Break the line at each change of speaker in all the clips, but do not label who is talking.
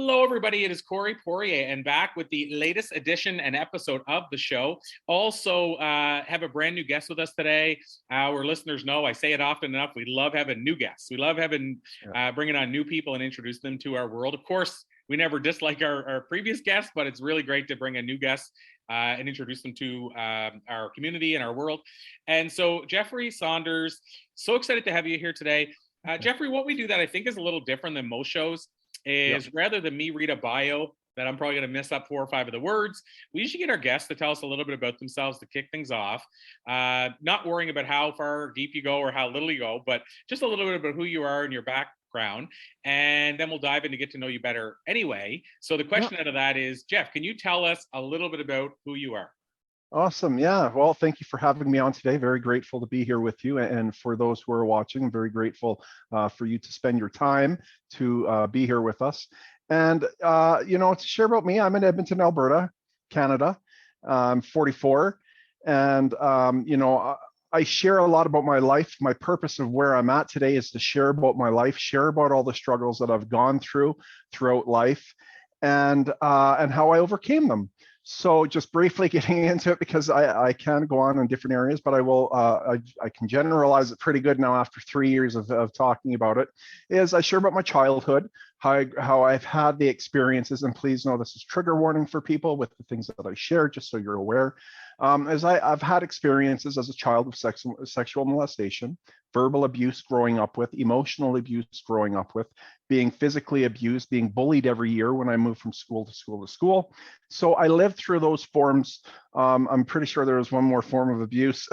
Hello, everybody. It is Corey Poirier, and back with the latest edition and episode of the show. Also, have a brand new guest with us today. Our listeners know I say it often enough. We love having new guests. We love having bringing on new people and introduce them to our world. Of course, we never dislike our previous guests, but it's really great to bring a new guest and introduce them to our community and our world. And so, Jeffrey Saunders, so excited to have you here today. Jeffrey, what we do that I think is a little different than most shows is rather than me read a bio that I'm probably going to mess up 4 or 5 of the words, we usually get our guests to tell us a little bit about themselves to kick things off. Not worrying about how far deep you go or how little you go, but just a little bit about who you are and your background. And then we'll dive in to get to know you better anyway. So the question out of that is, Jeff, can you tell us a little bit about who you are?
Awesome. Yeah. Well, thank you for having me on today. Very grateful to be here with you. And for those who are watching, I'm very grateful for you to spend your time to be here with us. And, to share about me, I'm in Edmonton, Alberta, Canada. I'm 44. And, I share a lot about my life. My purpose of where I'm at today is to share about my life, share about all the struggles that I've gone throughout life, and how I overcame them. So just briefly getting into it, because I can go on in different areas, but I will, I can generalize it pretty good now after 3 years of talking about it, is I share about my childhood, how I've had the experiences, and please know this is trigger warning for people with the things that I share, just so you're aware. As I've had experiences as a child of sexual molestation, verbal abuse growing up with, emotional abuse growing up with, being physically abused, being bullied every year when I moved from school to school to school. So I lived through those forms. I'm pretty sure there was one more form of abuse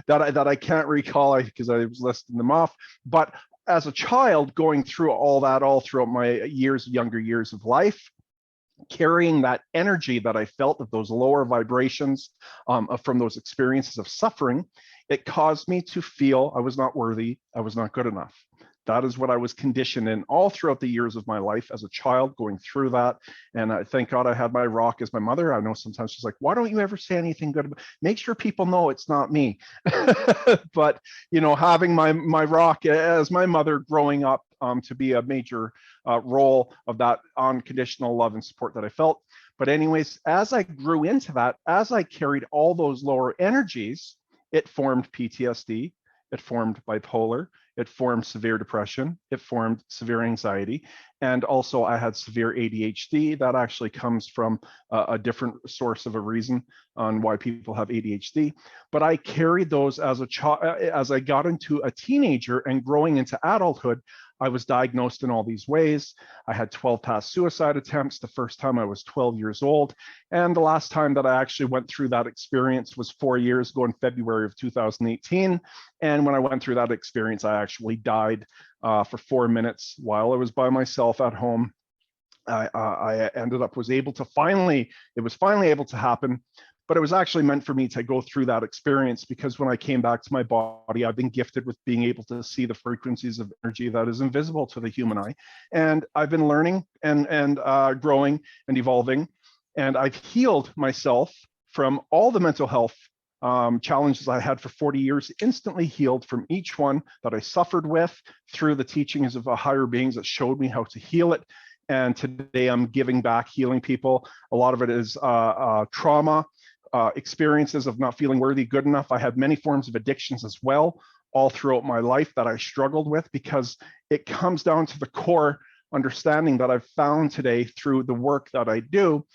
that I can't recall because I was listing them off. But as a child, going through all that all throughout my younger years of life, carrying that energy that I felt of those lower vibrations from those experiences of suffering, it caused me to feel I was not worthy, I was not good enough. That is what I was conditioned in all throughout the years of my life as a child, going through that. And I thank God I had my rock as my mother. I know sometimes she's like, why don't you ever say anything good? Make sure people know it's not me. But, having my rock as my mother growing up to be a major role of that unconditional love and support that I felt. But anyways, as I grew into that, as I carried all those lower energies, it formed PTSD, it formed bipolar, it formed severe depression, it formed severe anxiety, and also I had severe ADHD. That actually comes from a different source of a reason on why people have ADHD. But I carried those as a child. As I got into a teenager and growing into adulthood, I was diagnosed in all these ways. I had 12 past suicide attempts the first time I was 12 years old. And the last time that I actually went through that experience was 4 years ago in February of 2018. And when I went through that experience, I actually died for 4 minutes while I was by myself at home. I was finally able to happen. But it was actually meant for me to go through that experience, because when I came back to my body, I've been gifted with being able to see the frequencies of energy that is invisible to the human eye. And I've been learning and growing and evolving. And I've healed myself from all the mental health challenges I had for 40 years, instantly healed from each one that I suffered with through the teachings of higher beings that showed me how to heal it. And today I'm giving back, healing people. A lot of it is trauma, experiences of not feeling worthy, good enough. I had many forms of addictions as well, all throughout my life that I struggled with, because it comes down to the core understanding that I've found today through the work that I do.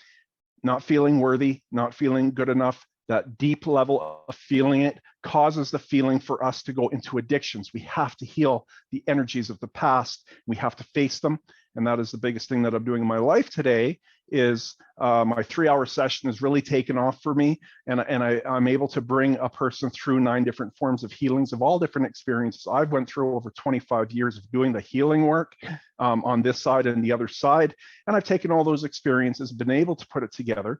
Not feeling worthy, not feeling good enough, that deep level of feeling it causes the feeling for us to go into addictions. We have to heal the energies of the past. We have to face them. And that is the biggest thing that I'm doing in my life today, is my 3-hour session has really taken off for me. And I'm able to bring a person through 9 different forms of healings of all different experiences. I've went through over 25 years of doing the healing work on this side and the other side. And I've taken all those experiences, been able to put it together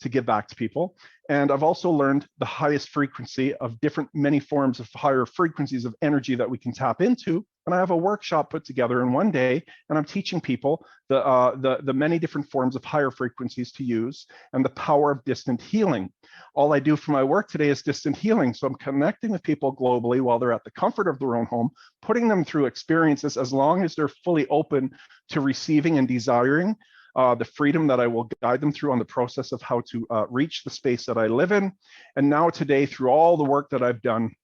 to give back to people. And I've also learned the highest frequency of many forms of higher frequencies of energy that we can tap into and I have a workshop put together in one day, and I'm teaching people the many different forms of higher frequencies to use and the power of distant healing. All I do for my work today is distant healing. So I'm connecting with people globally while they're at the comfort of their own home, putting them through experiences as long as they're fully open to receiving and desiring the freedom that I will guide them through on the process of how to reach the space that I live in. And now today, through all the work that I've done,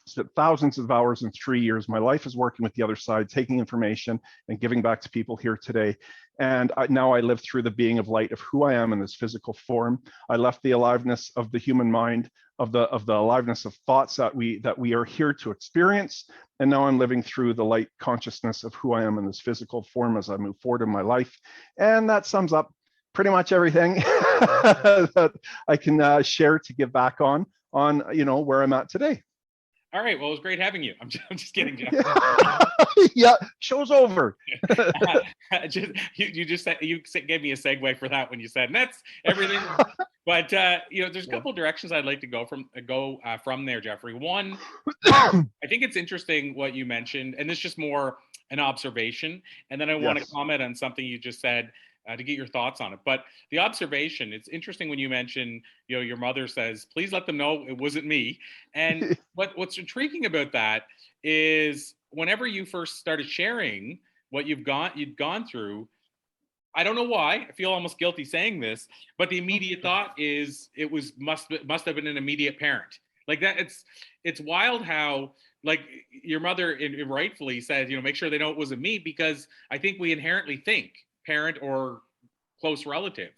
spent thousands of hours in 3 years. My life is working with the other side, taking information and giving back to people here today. And now I live through the being of light of who I am in this physical form. I left the aliveness of the human mind, of the aliveness of thoughts that we are here to experience. And now I'm living through the light consciousness of who I am in this physical form as I move forward in my life. And that sums up pretty much everything that I can share to give back on where I'm at today.
All right. Well, it was great having you. I'm just kidding, Jeff.
Yeah, show's over.
You gave me a segue for that when you said, and that's everything. But there's a couple directions I'd like to go from there, Jeffrey. One, I think it's interesting what you mentioned, and this is just more an observation. And then I want to comment on something you just said to get your thoughts on it. But the observation, it's interesting when you mention, your mother says, please let them know it wasn't me. And what's intriguing about that is whenever you first started sharing what you'd gone through, I don't know why, I feel almost guilty saying this, but the immediate thought is it must have been an immediate parent. Like that, it's wild how, like, your mother rightfully said, make sure they know it wasn't me, because I think we inherently think parent or close relative.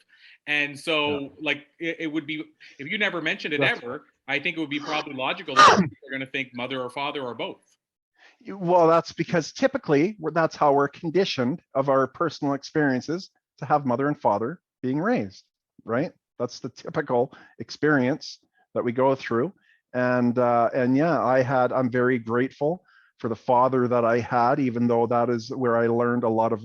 And so like it would be, if you never mentioned it ever, I think it would be probably logical that they're going to think mother or father or both.
Well, that's because typically that's how we're conditioned of our personal experiences to have mother and father being raised, right? That's the typical experience that we go through. And yeah, I'm very grateful for the father that I had, even though that is where I learned a lot of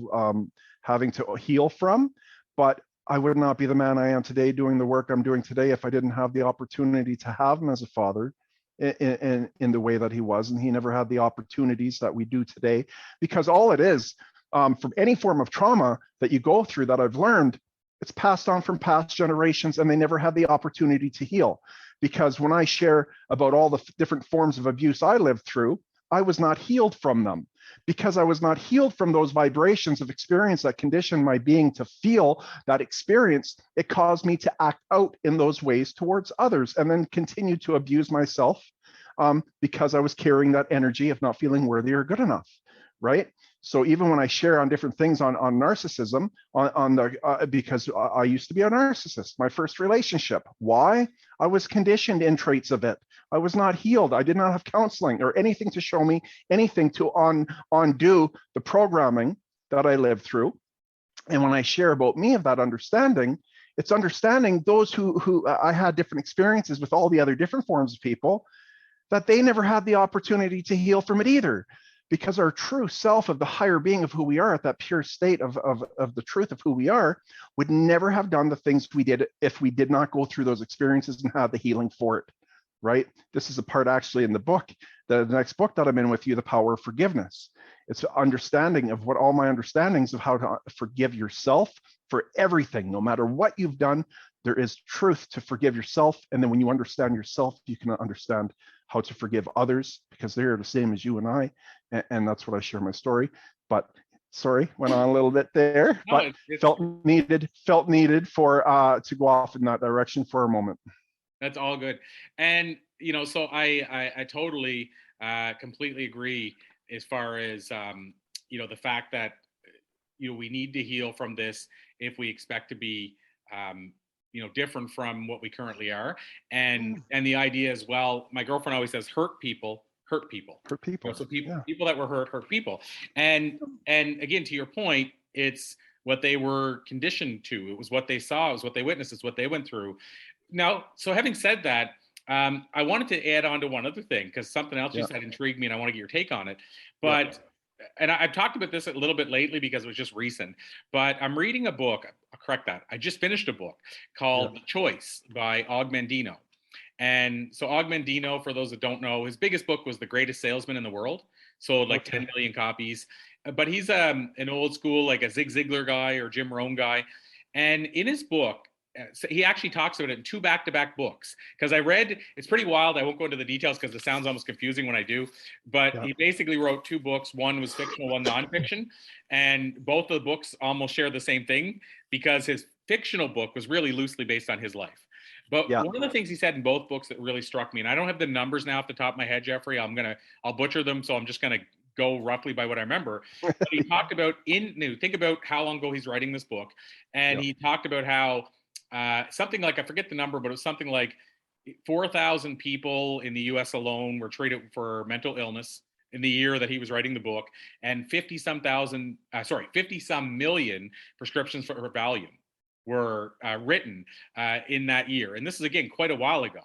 having to heal from. But I would not be the man I am today doing the work I'm doing today if I didn't have the opportunity to have him as a father in the way that he was. And he never had the opportunities that we do today, because all it is from any form of trauma that you go through that I've learned, it's passed on from past generations, and they never had the opportunity to heal. Because when I share about all the different forms of abuse I lived through, I was not healed from them. Because I was not healed from those vibrations of experience that conditioned my being to feel that experience, it caused me to act out in those ways towards others, and then continue to abuse myself because I was carrying that energy of not feeling worthy or good enough, right? So even when I share on different things on narcissism, because I used to be a narcissist, my first relationship. Why? I was conditioned in traits of it. I was not healed. I did not have counseling or anything to show me anything to undo the programming that I lived through. And when I share about me of that understanding, it's understanding those who I had different experiences with all the other different forms of people, that they never had the opportunity to heal from it either. Because our true self of the higher being of who we are, at that pure state of the truth of who we are, would never have done the things we did if we did not go through those experiences and have the healing for it, right? This is a part actually in the book, the next book that I'm in with you, The Power of Forgiveness. It's understanding of what all my understandings of how to forgive yourself for everything, no matter what you've done. There is truth to forgive yourself. And then when you understand yourself, you can understand how to forgive others, because they're the same as you and I. And that's what I share my story. But sorry, went on a little bit there, but felt needed for to go off in that direction for a moment.
That's all good. And, so I totally completely agree as far as, the fact that, we need to heal from this if we expect to be, different from what we currently are. And the idea as well, my girlfriend always says, hurt people. So people that were hurt people. And again, to your point, it's what they were conditioned to. It was what they saw. It was what they witnessed. It's what they went through. Now, so having said that, I wanted to add on to one other thing, because something else you said intrigued me, and I want to get your take on it. But and I've talked about this a little bit lately because it was just recent, but I'm reading a book. I'll correct that. I just finished a book called The Choice by Og Mandino. And so Og Mandino, for those that don't know, his biggest book was The Greatest Salesman in the World. sold like
Okay.
10 million copies. But he's an old school, like a Zig Ziglar guy or Jim Rohn guy. And in his book, so he actually talks about it in two back-to-back books. Because I read, it's pretty wild. I won't go into the details because it sounds almost confusing when I do. But
Yeah.
he basically wrote two books. One was fictional, one nonfiction. And both of the books almost share the same thing because his fictional book was really loosely based on his life. But
Yeah.
one of the things he said in both books that really struck me, and I don't have the numbers now off the top of my head, Jeffrey. I'll butcher them, so I'm just gonna go roughly by what I remember. But he talked about think about how long ago he's writing this book, and
Yeah.
he talked about how something like, I forget the number, but it was something like 4,000 people in the U.S. alone were treated for mental illness in the year that he was writing the book, and 50 some million prescriptions for Valium were written in that year. And this is, again, quite a while ago.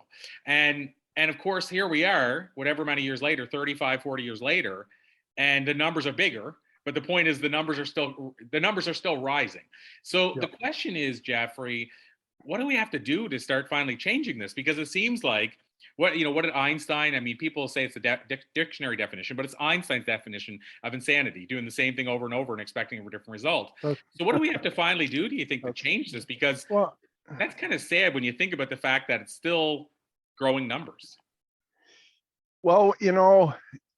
And of course, here we are, whatever many years later, 35, 40 years later, and the numbers are bigger. But the point is, the numbers are still rising. So
Yeah.
the question is, Jeffrey, what do we have to do to start finally changing this? Because it seems like what did Einstein? I mean, people say it's a dictionary definition, but it's Einstein's definition of insanity, doing the same thing over and over and expecting a different result. So what do we have to finally do, do you think, to change this? Because
Well,
that's kind of sad when you think about the fact that it's still growing numbers.
well,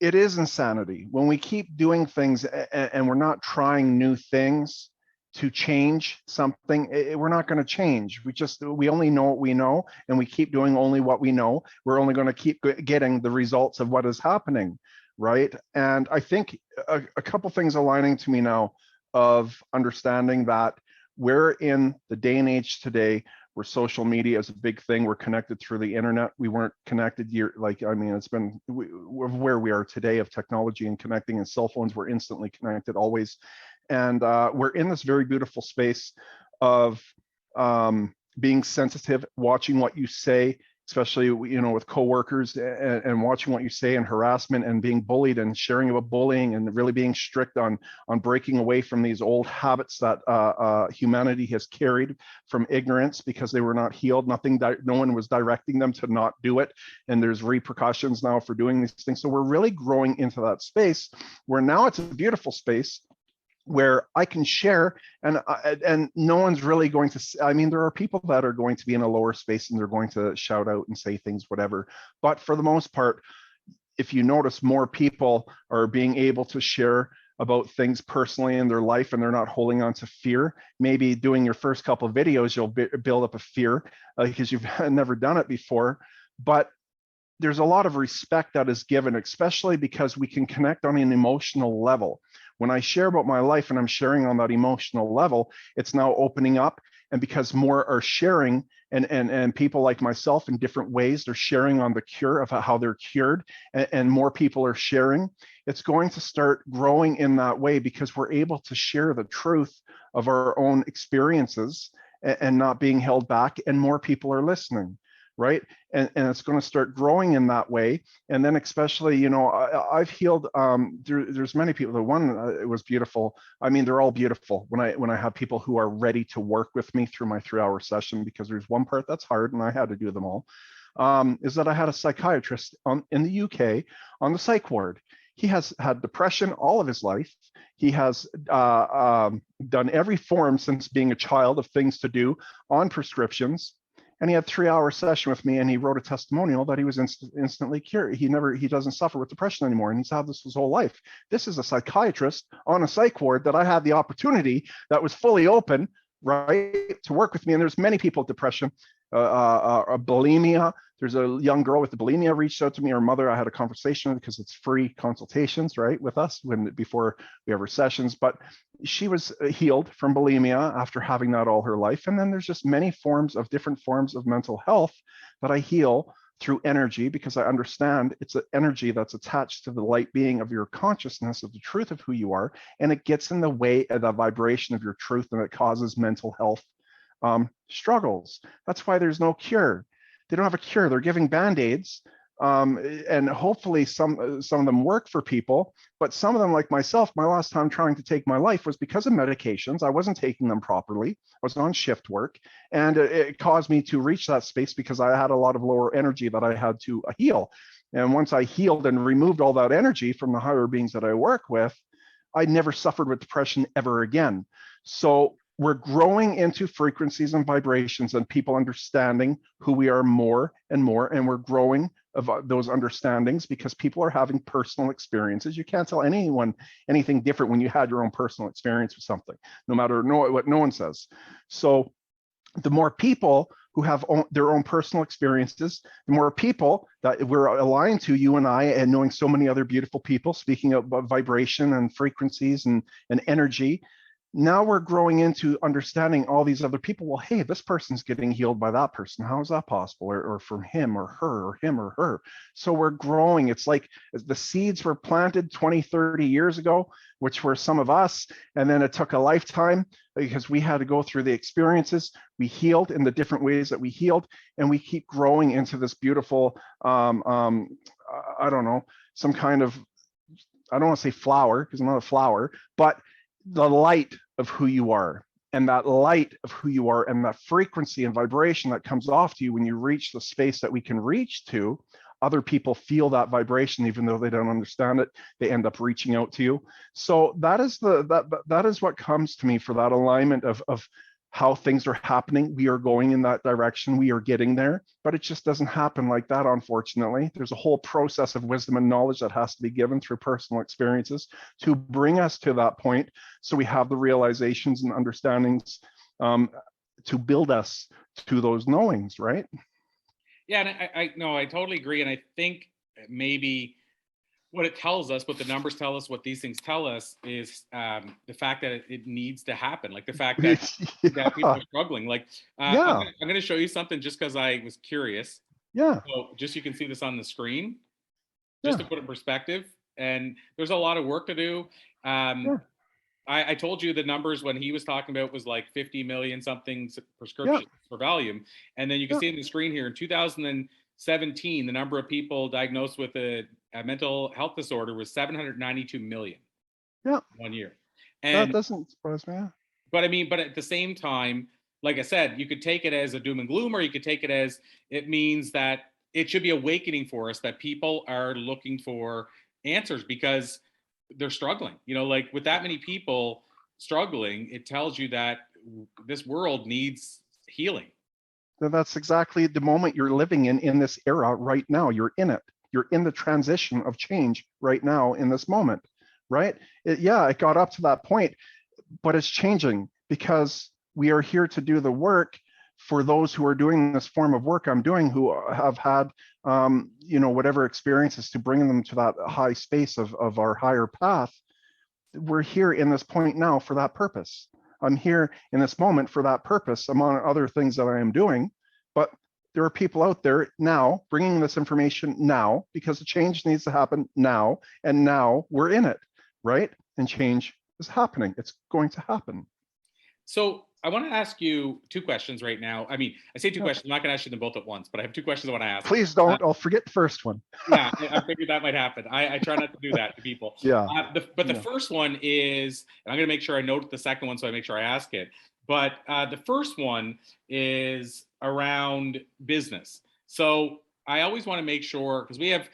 it is insanity when we keep doing things and we're not trying new things to change something. We're not going to change. We only know what we know, and we keep doing only what we know. We're only going to keep getting the results of what is happening, right? And I think a couple things aligning to me now of understanding that we're in the day and age today where social media is a big thing. We're connected through the internet. We weren't connected it's been where we are today of technology and connecting, and cell phones were instantly connected always. And we're in this very beautiful space of being sensitive, watching what you say, especially with coworkers, and watching what you say, and harassment and being bullied and sharing about bullying, and really being strict on breaking away from these old habits that humanity has carried from ignorance because they were not healed. No one was directing them to not do it, and there's repercussions now for doing these things. So we're really growing into that space where now it's a beautiful space where I can share, and no one's really going to. I mean, there are people that are going to be in a lower space and they're going to shout out and say things, whatever. But for the most part, if you notice, more people are being able to share about things personally in their life, and they're not holding on to fear. Maybe doing your first couple of videos, you'll build up a fear because you've never done it before. But there's a lot of respect that is given, especially because we can connect on an emotional level. When I share about my life and I'm sharing on that emotional level, it's now opening up. And because more are sharing, and people like myself in different ways, they're sharing on the cure of how they're cured, and more people are sharing, it's going to start growing in that way because we're able to share the truth of our own experiences and not being held back, and more people are listening. Right. And it's going to start growing in that way. And then especially, I've healed, there's many people. The one, it was beautiful. I mean, they're all beautiful when I have people who are ready to work with me through my 3-hour session, because there's one part that's hard and I had to do them all, is that I had a psychiatrist in the UK on the psych ward. He has had depression all of his life. He has done every form since being a child of things to do on prescriptions. And he had a 3-hour session with me, and he wrote a testimonial that he was instantly cured. He doesn't suffer with depression anymore, and he's had this his whole life. This is a psychiatrist on a psych ward that I had the opportunity, that was fully open, right, to work with me. And there's many people with depression, bulimia. There's a young girl with the bulimia reached out to me. Her mother, I had a conversation because it's free consultations, right, with us before we have our sessions. But she was healed from bulimia after having that all her life. And then there's just many different forms of mental health that I heal through energy, because I understand it's an energy that's attached to the light being of your consciousness, of the truth of who you are, and it gets in the way of the vibration of your truth, and it causes mental health struggles. That's why there's no cure. They don't have a cure. They're giving band-aids, and hopefully some of them work for people, but some of them, like myself, my last time trying to take my life was because of medications. I wasn't taking them properly. I was on shift work, and it caused me to reach that space because I had a lot of lower energy that I had to heal. And once I healed and removed all that energy from the higher beings that I work with, I never suffered with depression ever again. So we're growing into frequencies and vibrations and people understanding who we are more and more. And we're growing of those understandings because people are having personal experiences. You can't tell anyone anything different when you had your own personal experience with something, no matter what no one says. So the more people who have their own personal experiences, the more people that we're aligned to, you and I, and knowing so many other beautiful people, speaking of vibration and frequencies and energy, now we're growing into understanding all these other people. Well, hey, this person's getting healed by that person. How is that possible? Or from him or her or him or her. So we're growing. It's like the seeds were planted 20, 30 years ago, which were some of us. And then it took a lifetime because we had to go through the experiences. We healed in the different ways that we healed. And we keep growing into this beautiful, I don't know, some kind of, I don't want to say flower because I'm not a flower, but the light of who you are, and that light of who you are and that frequency and vibration that comes off to you when you reach the space that we can reach to, other people feel that vibration even though they don't understand it. They end up reaching out to you. So that is that is what comes to me for that alignment of how things are happening. We are going in that direction. We are getting there, but it just doesn't happen like that, unfortunately. There's a whole process of wisdom and knowledge that has to be given through personal experiences to bring us to that point. So we have the realizations and understandings to build us to those knowings, right?
Yeah, and I totally agree. And I think maybe what it tells us, what the numbers tell us, what these things tell us is the fact that it needs to happen. Like the fact that,
yeah.
that people are struggling. Like
Yeah.
I'm going to show you something just because I was curious.
Yeah.
So just you can see this on the screen,
Yeah.
just to put it in perspective. And there's a lot of work to do.
Yeah.
I told you the numbers when he was talking about was like 50 million something prescriptions
Yeah.
for Valium. And then you can
Yeah.
see on the screen here in 2017, the number of people diagnosed with a mental health disorder was 792 million.
Yeah.
1 year.
That
And
doesn't surprise me.
but I mean, but at the same time, like I said, you could take it as a doom and gloom, or you could take it as it means that it should be awakening for us that people are looking for answers because they're struggling. You know, like with that many people struggling, it tells you that this world needs healing.
That's exactly the moment you're living in this era right now. You're in it. You're in the transition of change right now in this moment, right? It got up to that point, but it's changing because we are here to do the work for those who are doing this form of work I'm doing, who have had, whatever experiences to bring them to that high space of our higher path. We're here in this point now for that purpose. I'm here in this moment for that purpose, among other things that I am doing. But there are people out there now bringing this information now because the change needs to happen now. And now we're in it, right? And change is happening. It's going to happen.
So I want to ask you two questions right now. I mean, I say two questions. I'm not going to ask you them both at once, but I have two questions I want to ask.
Please don't. I'll forget the first one.
Yeah, I figured that might happen. I try not to do that to people.
Yeah.
But the first one is, and I'm going to make sure I note the second one so I make sure I ask it. But the first one is around business. So I always want to make sure, because we have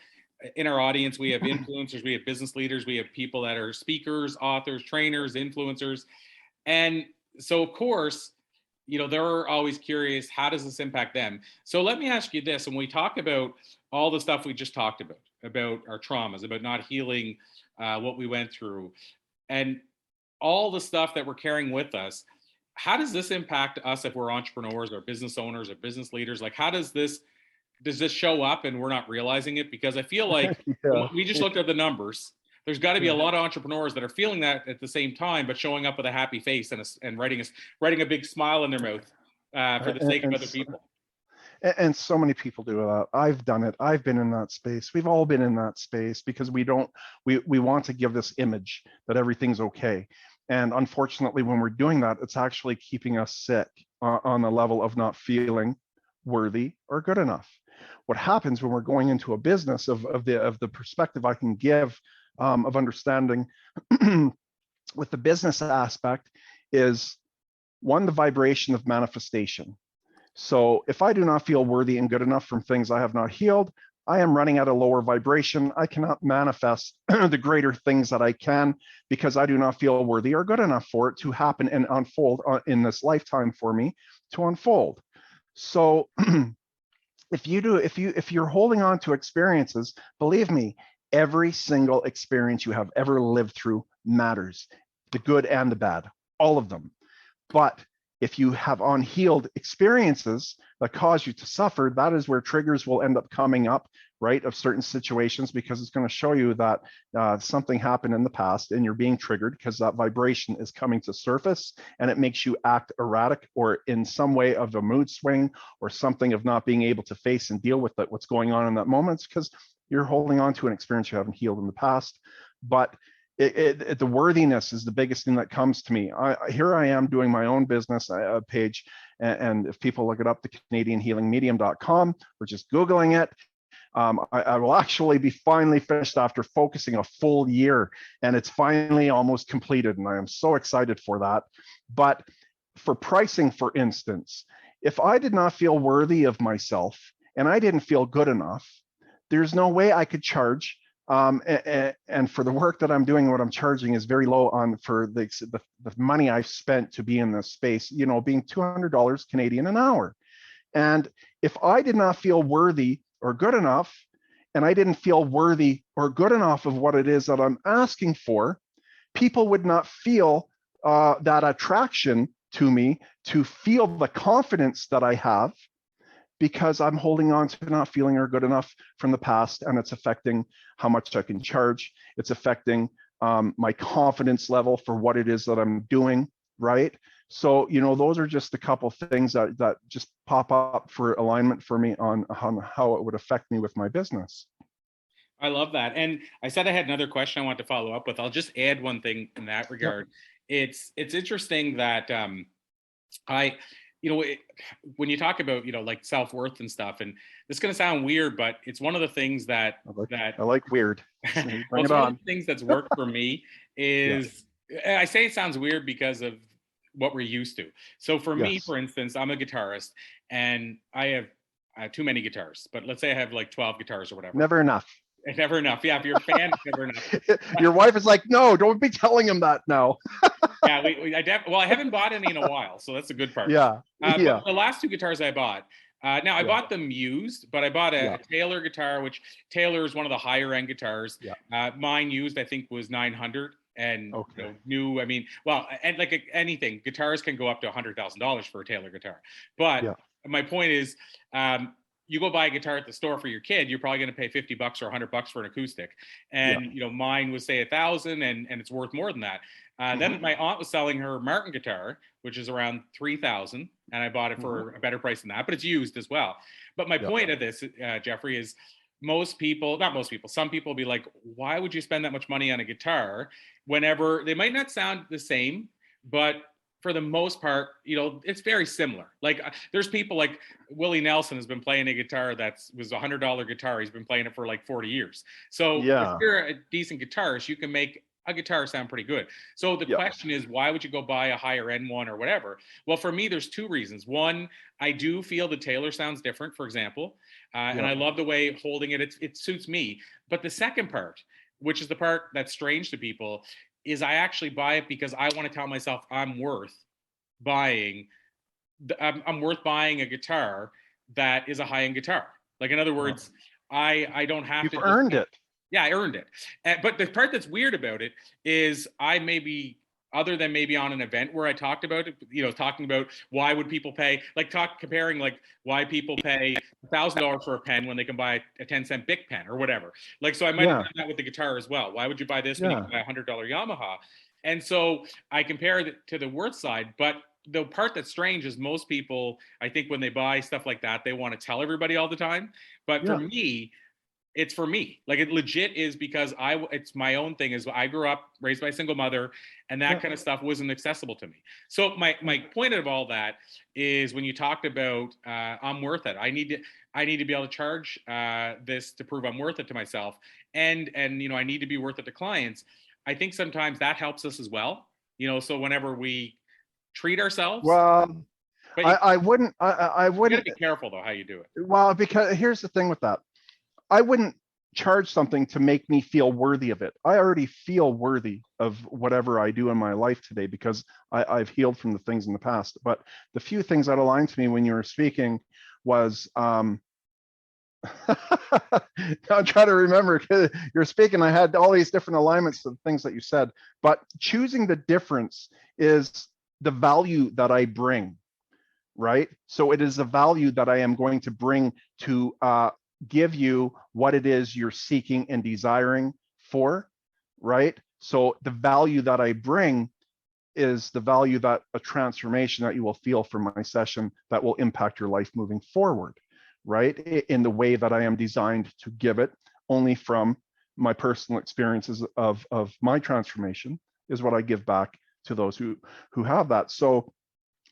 in our audience, we have influencers, we have business leaders, we have people that are speakers, authors, trainers, influencers. And so, of course, they're always curious, how does this impact them? So let me ask you this. When we talk about all the stuff we just talked about our traumas, about not healing what we went through, and all the stuff that we're carrying with us, how does this impact us if we're entrepreneurs or business owners or business leaders? Like, how does this show up and we're not realizing it? Because I feel like we just looked at the numbers. There's got to be a lot of entrepreneurs that are feeling that at the same time, but showing up with a happy face and writing a big smile in their mouth for the sake of other people.
And so many people do that. I've done it. I've been in that space. We've all been in that space because we want to give this image that everything's okay. And unfortunately, when we're doing that, it's actually keeping us sick on the level of not feeling worthy or good enough. What happens when we're going into a business of the perspective I can give of understanding with the business aspect is one, the vibration of manifestation. So if I do not feel worthy and good enough from things I have not healed, I am running at a lower vibration. I cannot manifest the greater things that I can because I do not feel worthy or good enough for it to happen and unfold in this lifetime for me to unfold. So if you're holding on to experiences, believe me, every single experience you have ever lived through matters, the good and the bad, all of them. But if you have unhealed experiences that cause you to suffer, that is where triggers will end up coming up, right, of certain situations, because it's going to show you that something happened in the past and you're being triggered because that vibration is coming to surface, and it makes you act erratic or in some way of a mood swing or something of not being able to face and deal with what's going on in that moment. It's because you're holding on to an experience you haven't healed in the past. But the worthiness is the biggest thing that comes to me. Here I am doing my own business page, and if people look it up, the CanadianHealingMedium.com, or just Googling it, I will actually be finally finished after focusing a full year, and it's finally almost completed, and I am so excited for that. But for pricing, for instance, if I did not feel worthy of myself and I didn't feel good enough, there's no way I could charge. And for the work that I'm doing, what I'm charging is very low for the money I've spent to be in this space, being $200 Canadian an hour. And if I did not feel worthy or good enough, and I didn't feel worthy or good enough of what it is that I'm asking for, people would not feel that attraction to me, to feel the confidence that I have, because I'm holding on to not feeling or good enough from the past, and it's affecting how much I can charge. It's affecting my confidence level for what it is that I'm doing, right? So, those are just a couple things that just pop up for alignment for me on how it would affect me with my business.
I love that. And I said I had another question I want to follow up with. I'll just add one thing in that regard. Yep. It's interesting that when you talk about, like self-worth and stuff, and this is going to sound weird, but it's one of the things that
I like weird.
Bring well, it on. One of the things that's worked for me is, I say it sounds weird because of what we're used to. So for me, for instance, I'm a guitarist, and I have too many guitars, but let's say I have like 12 guitars or whatever.
Never enough.
Never enough. Yeah, if you're a fan, it's never enough.
Your wife is like, no, don't be telling him that now.
Yeah, I haven't bought any in a while, so that's a good part.
Yeah.
But the last two guitars I bought, now I bought them used, but I bought a Taylor guitar, which Taylor is one of the higher end guitars. Yeah. Mine used, I think, was $900, and new. I mean, well, and like anything, guitars can go up to $100,000 for a Taylor guitar. But my point is, you go buy a guitar at the store for your kid, you're probably going to pay $50 or $100 for an acoustic. And, mine was say $1,000 and it's worth more than that. Then my aunt was selling her Martin guitar, which is around $3,000. And I bought it for a better price than that, but it's used as well. But my point of this, Jeffrey, is some people will be like, why would you spend that much money on a guitar whenever they might not sound the same, but for the most part, it's very similar. Like there's people like Willie Nelson has been playing a guitar was $100 guitar. He's been playing it for like 40 years. So if you're a decent guitarist, you can make a guitar sound pretty good. So the question is, why would you go buy a higher end one or whatever? Well, for me, there's two reasons. One, I do feel the Taylor sounds different, for example. And I love the way holding it suits me. But the second part, which is the part that's strange to people, is I actually buy it because I want to tell myself I'm worth buying a guitar that is a high-end guitar. Like in other words, I don't have to.
You've earned it.
Yeah, I earned it. But the part that's weird about it is other than maybe on an event where I talked about it, talking about why would people pay, comparing why people pay $1,000 for a pen when they can buy a 10-cent Bic pen or whatever. So I might have done that with the guitar as well. Why would you buy this when you can buy a $100 Yamaha? And so I compare it to the worth side, but the part that's strange is most people, I think when they buy stuff like that, they want to tell everybody all the time. But for me, it's for me. Like it legit is because it's my own thing. Is I grew up raised by a single mother, and that kind of stuff wasn't accessible to me. So my point of all that is when you talked about I'm worth it. I need to be able to charge this to prove I'm worth it to myself, and I need to be worth it to clients. I think sometimes that helps us as well. So whenever we treat ourselves.
Well, I wouldn't.
You gotta be careful though how you do it.
Well, because here's the thing with that. I wouldn't charge something to make me feel worthy of it. I already feel worthy of whatever I do in my life today because I've healed from the things in the past. But the few things that aligned to me when you were speaking was, I'm trying to remember. You're speaking, I had all these different alignments of things that you said, but choosing the difference is the value that I bring, right? So it is a value that I am going to bring to give you what it is you're seeking and desiring for, right? So the value that I bring is the value that a transformation that you will feel from my session that will impact your life moving forward, right? In the way that I am designed to give it, only from my personal experiences of my transformation is what I give back to those who have that. So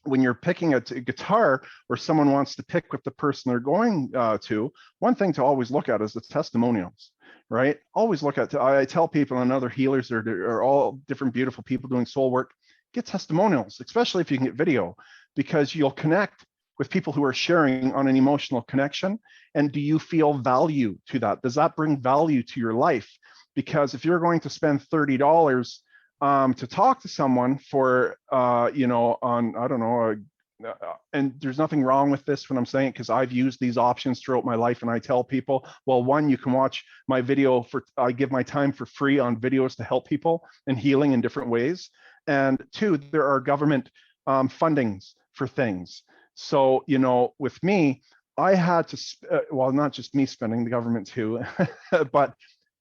when you're picking a guitar or someone wants to pick with the person they're going to, one thing to always look at is the testimonials, right? Always look at, I tell people and other healers are all different beautiful people doing soul work, get testimonials, especially if you can get video, because you'll connect with people who are sharing on an emotional connection. And do you feel value to that? Does that bring value to your life? Because if you're going to spend $30 to talk to someone for, on, I don't know, and there's nothing wrong with this when I'm saying it, because I've used these options throughout my life. And I tell people, well, one, you can watch my video I give my time for free on videos to help people and healing in different ways. And two, there are government fundings for things. So, with me, I had to, well, not just me spending, the government too, but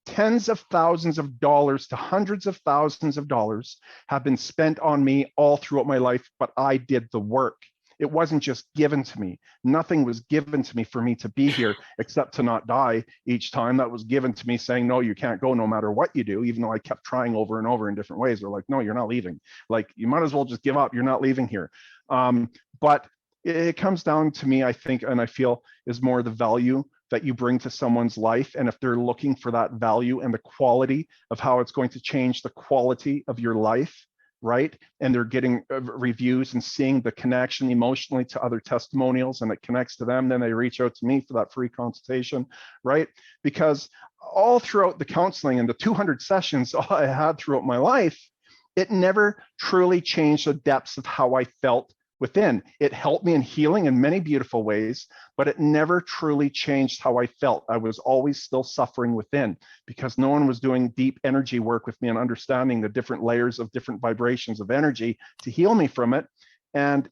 tens of thousands of dollars to hundreds of thousands of dollars have been spent on me all throughout my life, but I did the work. It wasn't just given to me. Nothing was given to me for me to be here except to not die each time. That was given to me saying, no, you can't go no matter what you do, even though I kept trying over and over in different ways. They're like, no, you're not leaving. Like, you might as well just give up. You're not leaving here. But it comes down to me, I think, and I feel is more the value that you bring to someone's life. And if they're looking for that value and the quality of how it's going to change the quality of your life, right? And they're getting reviews and seeing the connection emotionally to other testimonials, and it connects to them, then they reach out to me for that free consultation, right? Because all throughout the counseling and the 200 sessions I had throughout my life, it never truly changed the depths of how I felt within. It helped me in healing in many beautiful ways, but it never truly changed how I felt. I was always still suffering within because no one was doing deep energy work with me and understanding the different layers of different vibrations of energy to heal me from it. And,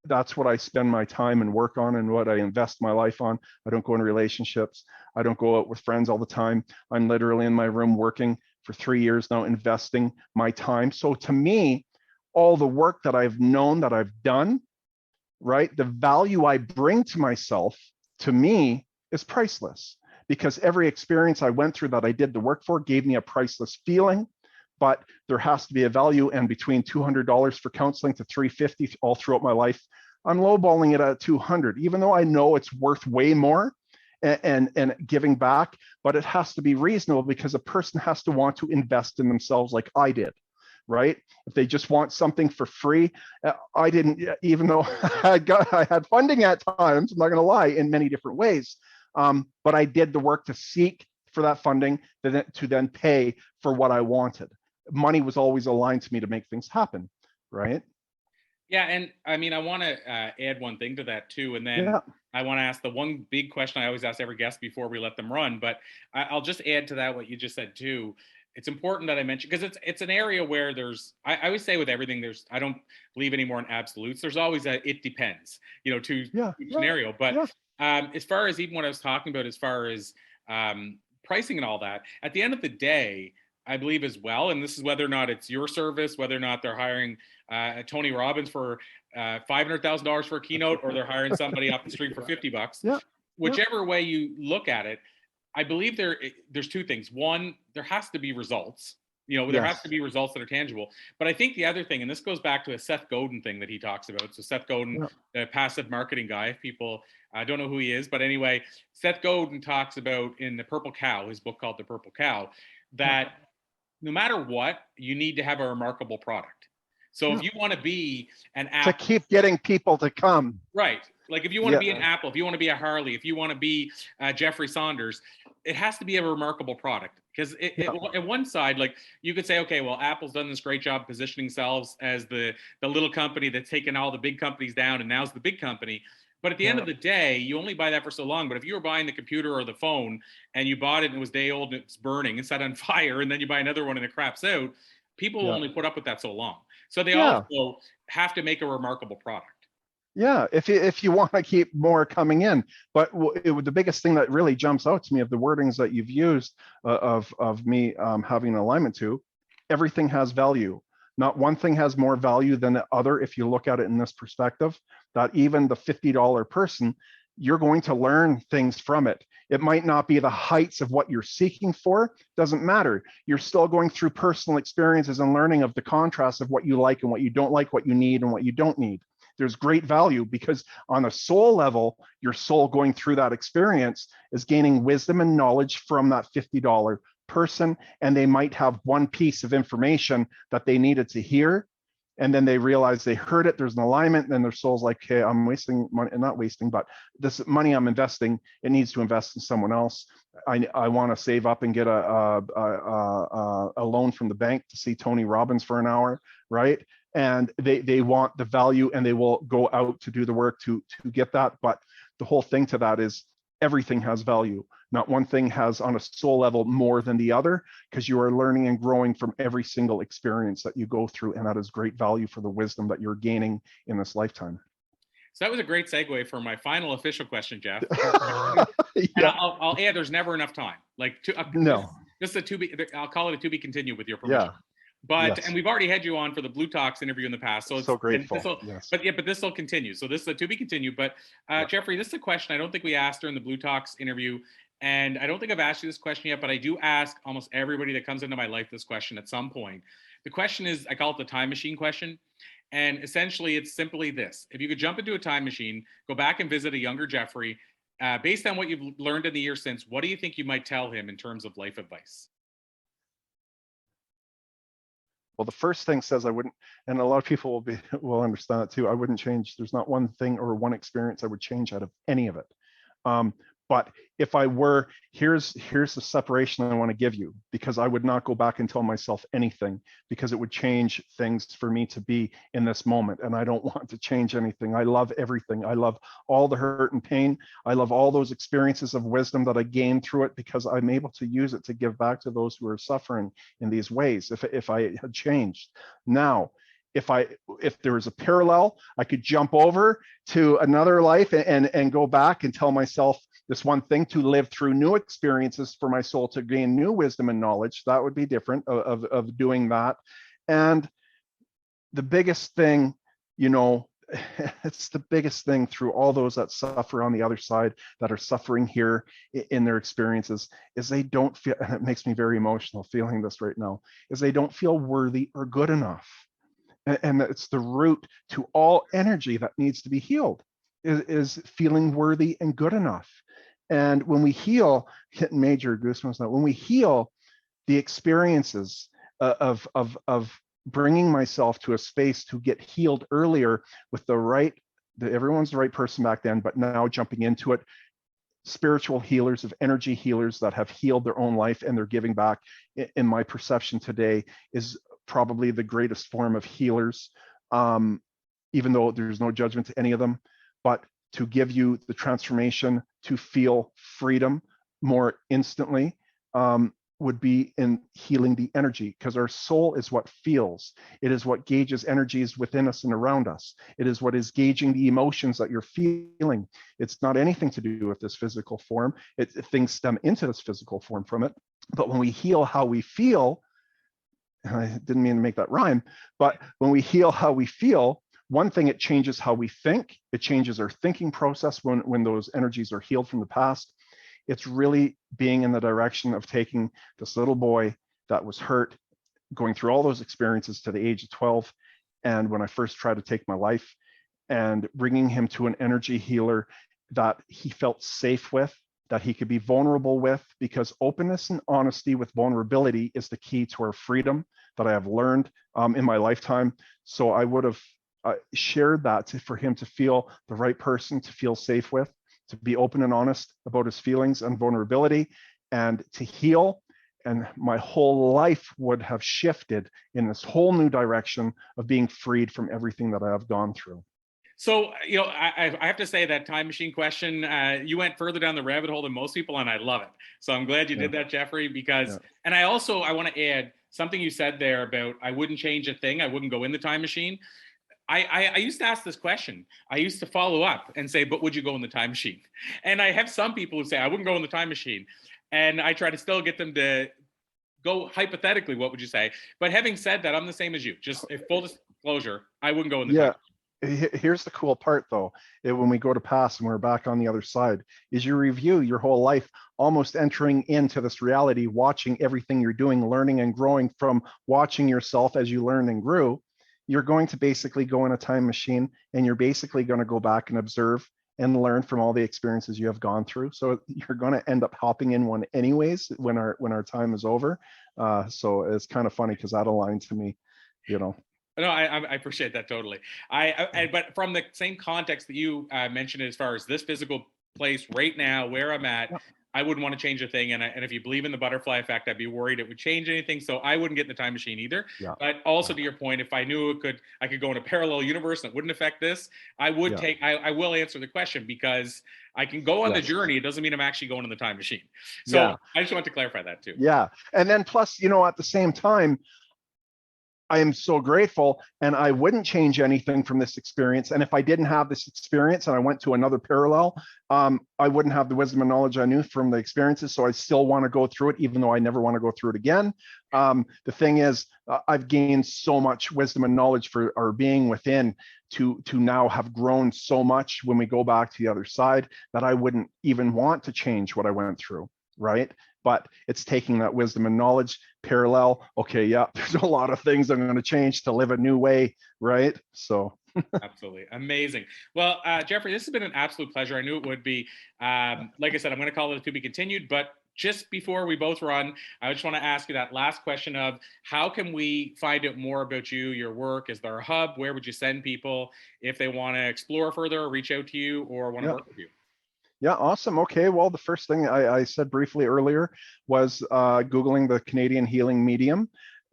that's what I spend my time and work on and what I invest my life on. I don't go in relationships. I don't go out with friends all the time. I'm literally in my room working for 3 years now, investing my time. So to me, all the work that I've known that I've done, right? The value I bring to myself, to me, is priceless because every experience I went through that I did the work for gave me a priceless feeling. But there has to be a value, and between $200 for counseling to $350 all throughout my life, I'm lowballing it at $200, even though I know it's worth way more and giving back, but it has to be reasonable because a person has to want to invest in themselves like I did. Right? If they just want something for free, I didn't, even though I had funding at times, I'm not going to lie, in many different ways. But I did the work to seek for that funding to then pay for what I wanted. Money was always aligned to me to make things happen. Right?
Yeah. And I mean, I want to add one thing to that too. And then I want to ask the one big question I always ask every guest before we let them run, but I'll just add to that what you just said too. It's important that I mention because it's an area where there's I always say with everything I don't believe anymore in absolutes. There's always it depends, to each scenario. But as far as even what I was talking about, as far as pricing and all that, at the end of the day, I believe as well, and this is whether or not it's your service, whether or not they're hiring Tony Robbins for $500,000 for a keynote, or they're hiring somebody off the street for $50. Whichever way you look at it, I believe there's two things. One, there has to be results. There has to be results that are tangible. But I think the other thing, and this goes back to a Seth Godin thing that he talks about. So Seth Godin, the passive marketing guy, if people don't know who he is, but anyway, Seth Godin talks about in The Purple Cow, his book called The Purple Cow, that no matter what, you need to have a remarkable product. So
Yeah.
if you want to be an
To
Apple,
keep getting people to come.
right? Like if you want to
Yeah.
be an Apple, if you want to be a Harley, if you want to be Jeffrey Saunders, it has to be a remarkable product. Because
Yeah.
at one side, like you could say, okay, well, Apple's done this great job positioning themselves as the little company that's taken all the big companies down, and now's the big company. But at the end
Yeah.
of the day, you only buy that for so long. But if you were buying the computer or the phone and you bought it and it was day old and it's burning and set on fire, and then you buy another one and it craps out, people will
Yeah.
only put up with that so long. So they
Yeah.
also have to make a remarkable product.
Yeah, if you want to keep more coming in, but the biggest thing that really jumps out to me of the wordings that you've used of me having an alignment to, everything has value. Not one thing has more value than the other. If you look at it in this perspective, that even the $50 person, you're going to learn things from it. It might not be the heights of what you're seeking for, doesn't matter. You're still going through personal experiences and learning of the contrast of what you like and what you don't like, what you need and what you don't need. There's great value because on a soul level, your soul going through that experience is gaining wisdom and knowledge from that $50 person. And they might have one piece of information that they needed to hear. And then they realize they heard it, there's an alignment, and then their soul's like, okay, I'm wasting money, not wasting, but this money I'm investing, it needs to invest in someone else. I want to save up and get a loan from the bank to see Tony Robbins for an hour, right? And they want the value and they will go out to do the work to get that. But the whole thing to that is everything has value. Not one thing has on a soul level more than the other, because you are learning and growing from every single experience that you go through. And that is great value for the wisdom that you're gaining in this lifetime.
So that was a great segue for my final official question, Jeff.
Yeah.
And I'll add, there's never enough time. Like
No.
this is a to be. I'll call it a to be continued with your permission.
Yeah.
But
Yes.
and we've already had you on for the Blue Talks interview in the past, so it's
So grateful.
Yes. But this will continue. So this is a to be continued. But
Yeah.
Jeffrey, this is a question I don't think we asked during the Blue Talks interview, and I don't think I've asked you this question yet. But I do ask almost everybody that comes into my life this question at some point. The question is, I call it the time machine question. And essentially, it's simply this: if you could jump into a time machine, go back and visit a younger Jeffrey, based on what you've learned in the year since, what do you think you might tell him in terms of life advice?
Well, the first thing says I wouldn't, and a lot of people will understand that too. I wouldn't change. There's not one thing or one experience I would change out of any of it. But if I were, here's the separation I want to give you, because I would not go back and tell myself anything, because it would change things for me to be in this moment. And I don't want to change anything. I love everything. I love all the hurt and pain. I love all those experiences of wisdom that I gained through it, because I'm able to use it to give back to those who are suffering in these ways. If I had changed now, if there was a parallel, I could jump over to another life and go back and tell myself this one thing, to live through new experiences for my soul to gain new wisdom and knowledge. That would be different of doing that. And the biggest thing, it's the biggest thing through all those that suffer on the other side, that are suffering here in their experiences, is they don't feel, and it makes me very emotional feeling this right now, is they don't feel worthy or good enough. And it's the root to all energy that needs to be healed, is feeling worthy and good enough. And when we heal, getting major goosebumps now, when we heal the experiences of bringing myself to a space to get healed earlier with everyone's the right person back then, but now jumping into it, spiritual healers, of energy healers that have healed their own life and they're giving back, in my perception today, is probably the greatest form of healers, even though there's no judgment to any of them. But to give you the transformation to feel freedom more instantly, would be in healing the energy, because our soul is what feels. It is what gauges energies within us and around us. It is what is gauging the emotions that you're feeling. It's not anything to do with this physical form. Things stem into this physical form from it. But when we heal how we feel, and I didn't mean to make that rhyme, but when we heal how we feel, one thing, it changes how we think. It changes our thinking process when those energies are healed from the past. It's really being in the direction of taking this little boy that was hurt, going through all those experiences to the age of 12. And when I first tried to take my life, and bringing him to an energy healer that he felt safe with, that he could be vulnerable with, because openness and honesty with vulnerability is the key to our freedom that I have learned in my lifetime. So I would have shared that for him to feel the right person to feel safe with, to be open and honest about his feelings and vulnerability, and to heal. And my whole life would have shifted in this whole new direction of being freed from everything that I have gone through.
So, I have to say that time machine question, you went further down the rabbit hole than most people, and I love it. So I'm glad you did that, Jeffrey, because, and I want to add something you said there about I wouldn't change a thing. I wouldn't go in the time machine. I used to ask this question. I used to follow up and say, but would you go in the time machine? And I have some people who say, I wouldn't go in the time machine. And I try to still get them to go hypothetically, what would you say? But having said that, I'm the same as you. Just if full disclosure, I wouldn't go in the time machine.
Here's the cool part, though, when we go to pass and we're back on the other side, is you review your whole life, almost entering into this reality, watching everything you're doing, learning and growing from watching yourself as you learned and grew. You're going to basically go in a time machine, and you're basically going to go back and observe and learn from all the experiences you have gone through. So you're going to end up hopping in one anyways when our time is over. So it's kind of funny because that aligned to me,
No, I appreciate that totally. But from the same context that you mentioned, as far as this physical place right now where I'm at, I wouldn't want to change a thing. And if you believe in the butterfly effect, I'd be worried it would change anything. So I wouldn't get in the time machine either. But also to your point, if I knew I could go in a parallel universe that wouldn't affect this, I would I will answer the question, because I can go on the journey. It doesn't mean I'm actually going in the time machine. So I just want to clarify that too.
Yeah. And then plus, at the same time, I am so grateful, and I wouldn't change anything from this experience. And if I didn't have this experience and I went to another parallel, I wouldn't have the wisdom and knowledge I knew from the experiences. So I still want to go through it, even though I never want to go through it again. The thing is, I've gained so much wisdom and knowledge for our being within to now have grown so much when we go back to the other side that I wouldn't even want to change what I went through, right? But it's taking that wisdom and knowledge parallel. Okay, there's a lot of things I'm going to change to live a new way, right? So
absolutely amazing. Well, Jeffrey, this has been an absolute pleasure. I knew it would be. Like I said, I'm going to call it to be continued. But just before we both run, I just want to ask you that last question of how can we find out more about you, your work? Is there a hub? Where would you send people if they want to explore further, or reach out to you, or want to work with you?
Yeah, awesome. Okay, well, the first thing I said briefly earlier was Googling the Canadian Healing Medium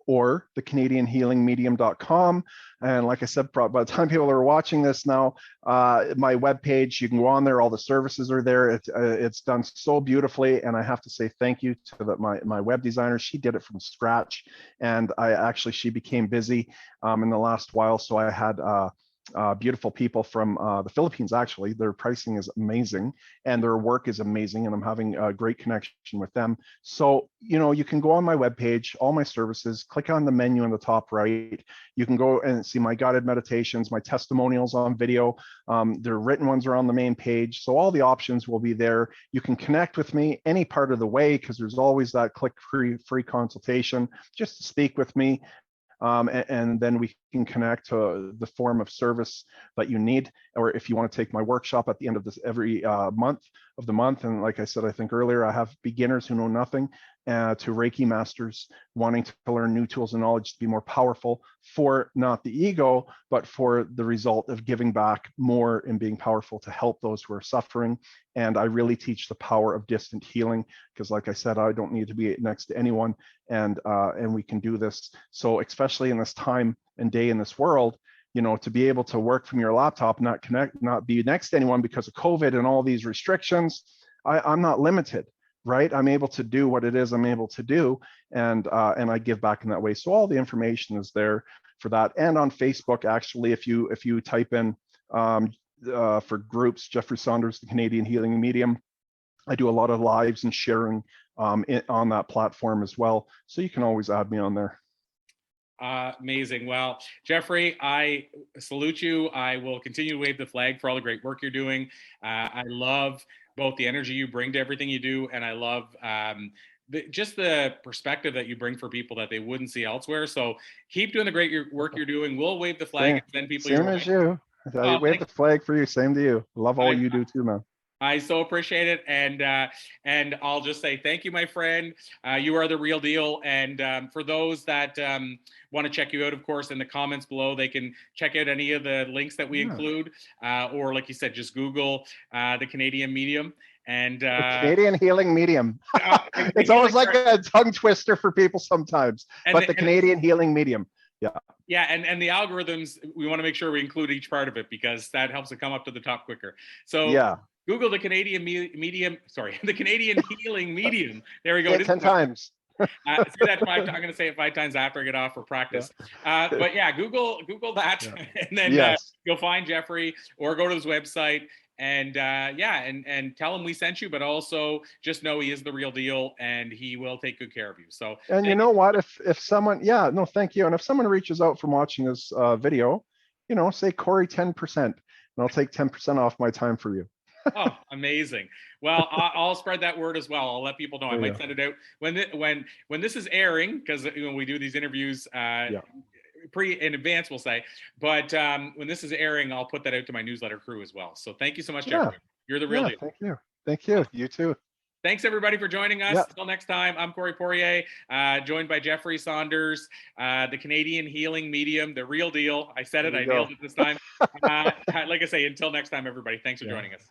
or the CanadianHealingMedium.com. And like I said, by the time people are watching this now, my webpage, you can go on there. All the services are there. It's done so beautifully. And I have to say thank you to my web designer. She did it from scratch. And she became busy in the last while. So I had beautiful people from the Philippines. Actually, their pricing is amazing and their work is amazing, and I'm having a great connection with them. So you can go on my webpage, all my services, click on the menu in the top right. You can go and see my guided meditations, my testimonials on video. The written ones are on the main page, so all the options will be there. You can connect with me any part of the way, because there's always that click free consultation just to speak with me. And then we can connect to the form of service that you need. Or if you want to take my workshop at the end of this every month of the month. And like I said, I think earlier, I have beginners who know nothing to Reiki masters wanting to learn new tools and knowledge to be more powerful for not the ego, but for the result of giving back more and being powerful to help those who are suffering. And I really teach the power of distant healing, because like I said, I don't need to be next to anyone, and we can do this. So especially in this time and day in this world, to be able to work from your laptop, not be next to anyone because of COVID and all these restrictions, I'm not limited, right? I'm able to do what it is I'm able to do, and I give back in that way. So all the information is there for that. And on Facebook, actually, if you type in for groups, Jeffrey Saunders, the Canadian Healing Medium, I do a lot of lives and sharing on that platform as well. So you can always add me on there.
Amazing. Well, Jeffrey, I salute you. I will continue to wave the flag for all the great work you're doing. I love both the energy you bring to everything you do, and I love just the perspective that you bring for people that they wouldn't see elsewhere. So keep doing the great work you're doing. We'll wave the flag and send people your way.
Same as you. I wave the flag for you. Same to you. Love all you do too, man.
I so appreciate it, and I'll just say thank you, my friend. You are the real deal. And for those that want to check you out, of course, in the comments below, they can check out any of the links that we include, or like you said, just Google the Canadian Medium. And
Canadian Healing Medium. It's almost like a tongue twister for people sometimes, but the Canadian Healing Medium. Yeah.
Yeah, and the algorithms, we want to make sure we include each part of it because that helps it come up to the top quicker. So
yeah.
Google the Canadian Medium. Sorry, the Canadian Healing Medium. There we go.
10 times.
Say that 5 times. I'm going to say it 5 times after I get off for practice. Yeah. But yeah, Google that, and then you'll find Jeffrey, or go to his website. And and tell him we sent you, but also just know he is the real deal and he will take good care of you. So,
and you know what, if someone, thank you. And if someone reaches out from watching this video, say Corey 10%, and I'll take 10% off my time for you.
Oh, amazing. Well, I'll spread that word as well. I'll let people know. I might send it out when this is airing, because we do these interviews in advance, we'll say, but when this is airing, I'll put that out to my newsletter crew as well. So thank you so much, Jeffrey. You're the real deal.
Thank you. You too.
Thanks everybody for joining us. Until next time, I'm Corey Poirier, joined by Jeffrey Saunders, the Canadian Healing Medium, the real deal. I said it. I nailed it this time. Like I say, until next time, everybody. Thanks for joining us.